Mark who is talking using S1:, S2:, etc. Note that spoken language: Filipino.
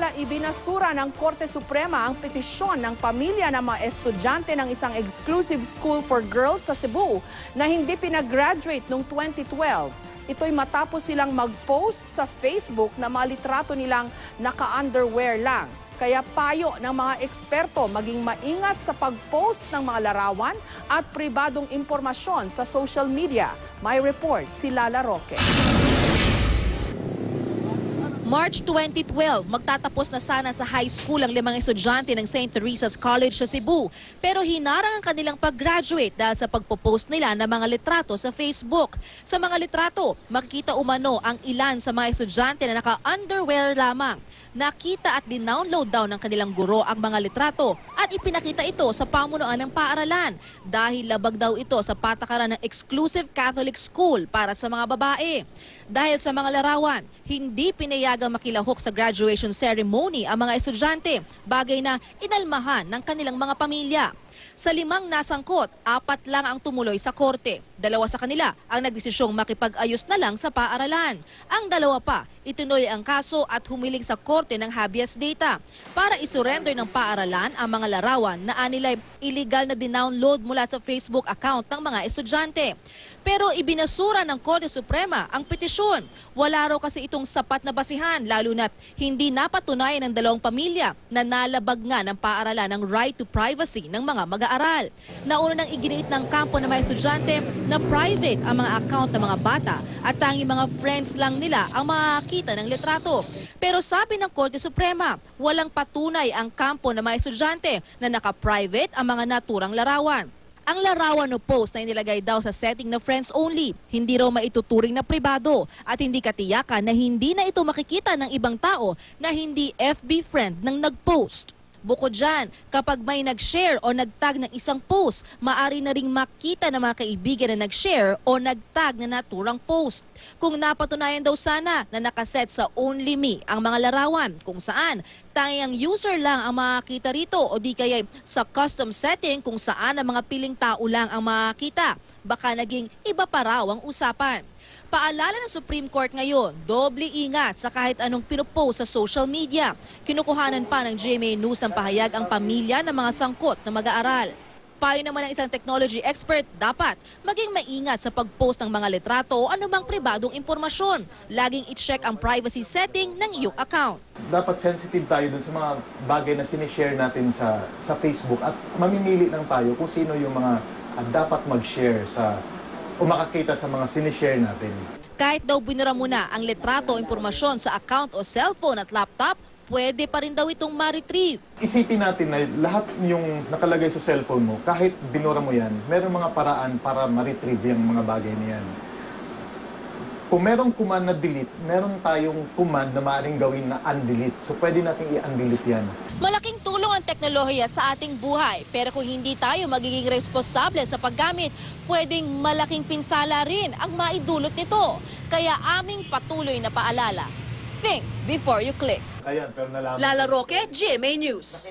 S1: Samantala, ibinasura ng Korte Suprema ang petisyon ng pamilya ng mga estudyante ng isang exclusive school for girls sa Cebu na hindi pinag-graduate noong 2012. Ito'y matapos silang mag-post sa Facebook na mga litrato nilang naka-underwear lang. Kaya payo ng mga eksperto maging maingat sa pag-post ng mga larawan at pribadong impormasyon sa social media. May report si Lala Roque.
S2: March 2012, magtatapos na sana sa high school ang 5 estudyante ng St. Teresa's College sa Cebu. Pero hinarang ang kanilang pag-graduate dahil sa pagpo-post nila ng mga litrato sa Facebook. Sa mga litrato, makikita umano ang ilan sa mga estudyante na naka-underwear lamang. Nakita at dinownload daw ng kanilang guro ang mga litrato at ipinakita ito sa pamunuan ng paaralan dahil labag daw ito sa patakaran ng exclusive Catholic school para sa mga babae. Dahil sa mga larawan, hindi pinayagang makilahok sa graduation ceremony ang mga estudyante, bagay na inalmahan ng kanilang mga pamilya. Sa 5 nasangkot, 4 lang ang tumuloy sa korte. 2 sa kanila ang nagdesisyong makipag-ayos na lang sa paaralan. Ang 2 pa, itinuloy ang kaso at humiling sa korte ng habeas data para isurrender ng paaralan ang mga larawan na anilay illegal na dinownload mula sa Facebook account ng mga estudyante. Pero ibinasura ng Korte Suprema ang petisyon. Wala raw kasi itong sapat na basihan, lalo na't hindi napatunayan ng 2 pamilya na nalabag nga ng paaralan ng right to privacy ng mga mag-aaral. Nauna nang iginiit ng kampo ng mga estudyante na private ang mga account ng mga bata at tanging mga friends lang nila ang makakita ng litrato. Pero sabi ng Korte Suprema, walang patunay ang kampo ng mga estudyante na naka-private ang mga naturang larawan. Ang larawan o post na inilagay daw sa setting na friends only, hindi raw maituturing na pribado at hindi katiyakan na hindi na ito makikita ng ibang tao na hindi FB friend ng nag-post. Bukod dyan, kapag may nag-share o nag-tag ng isang post, maaari na ring makita ng mga kaibigan na nag-share o nag-tag na naturang post. Kung napatunayan daw sana na nakaset sa Only Me ang mga larawan, kung saan tanging user lang ang makakita rito o di kaya sa custom setting kung saan ang mga piling tao lang ang makakita, baka naging iba pa raw ang usapan. Paalala ng Supreme Court ngayon, doble ingat sa kahit anong pinopost sa social media. Kinukuhanan pa ng GMA News ng pahayag ang pamilya ng mga sangkot na mag-aaral. Payo naman ng isang technology expert, dapat maging maingat sa pag-post ng mga litrato o anumang pribadong impormasyon. Laging i-check ang privacy setting ng iyong account.
S3: Dapat sensitive tayo dun sa mga bagay na sinishare natin sa Facebook at mamimili ng tayo kung sino yung mga dapat mag-share o makakita sa mga sinishare natin.
S2: Kahit daw binura muna ang litrato o impormasyon sa account o cellphone at laptop, pwede pa rin daw itong ma-retrieve.
S3: Isipin natin na lahat yung nakalagay sa cellphone mo, kahit binura mo yan, meron mga paraan para ma-retrieve yung mga bagay na yan. Kung merong command na delete, meron tayong command na maaaring gawin na undelete. So pwede natin i-undelete yan.
S2: Malaking tulong ang teknolohiya sa ating buhay. Pero kung hindi tayo magiging responsable sa paggamit, pwedeng malaking pinsala rin ang maidulot nito. Kaya aming patuloy na paalala, think before you click.
S3: Ayan, pero nalaman.
S2: Lala Roque, GMA News.